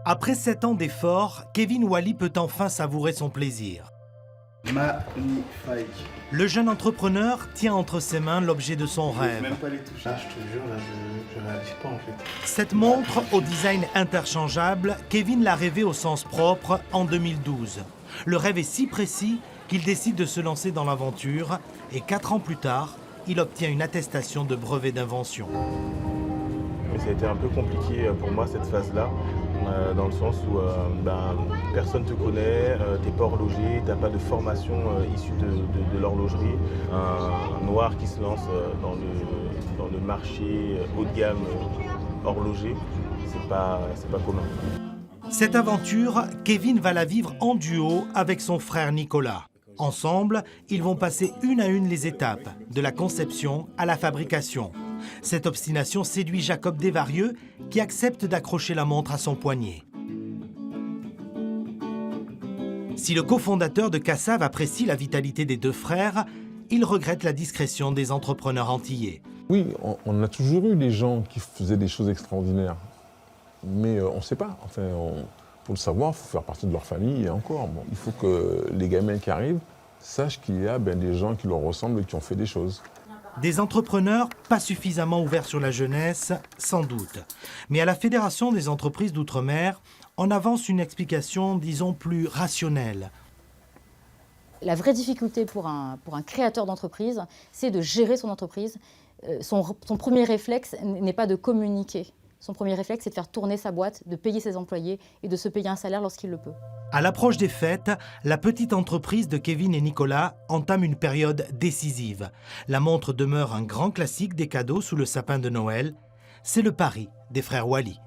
Après 7 ans d'efforts, Kevin Wally peut enfin savourer son plaisir. Magnifique. Le jeune entrepreneur tient entre ses mains l'objet de son rêve. Même pas les toucher. Ah, je te jure, là, je réalise pas en fait. Cette montre au design interchangeable, Kevin l'a rêvée au sens propre en 2012. Le rêve est si précis qu'il décide de se lancer dans l'aventure et 4 ans plus tard, il obtient une attestation de brevet d'invention. Mais ça a été un peu compliqué pour moi cette phase-là, dans le sens où personne ne te connaît, tu n'es pas horloger, tu n'as pas de formation issue de l'horlogerie. Un noir qui se lance dans le marché haut de gamme horloger, c'est pas commun. Cette aventure, Kevin va la vivre en duo avec son frère Nicolas. Ensemble, ils vont passer une à une les étapes, de la conception à la fabrication. Cette obstination séduit Jacob Desvarieux, qui accepte d'accrocher la montre à son poignet. Si le cofondateur de Cassav apprécie la vitalité des deux frères, il regrette la discrétion des entrepreneurs antillais. Oui, on a toujours eu des gens qui faisaient des choses extraordinaires, mais on ne sait pas. Enfin, pour le savoir, il faut faire partie de leur famille et encore. Bon, il faut que les gamins qui arrivent sachent qu'il y a des gens qui leur ressemblent et qui ont fait des choses. Des entrepreneurs pas suffisamment ouverts sur la jeunesse, sans doute. Mais à la Fédération des entreprises d'outre-mer, on avance une explication, disons, plus rationnelle. La vraie difficulté pour un créateur d'entreprise, c'est de gérer son entreprise. Son premier réflexe n'est pas de communiquer. Son premier réflexe, c'est de faire tourner sa boîte, de payer ses employés et de se payer un salaire lorsqu'il le peut. À l'approche des fêtes, la petite entreprise de Kevin et Nicolas entame une période décisive. La montre demeure un grand classique des cadeaux sous le sapin de Noël. C'est le pari des frères Wally.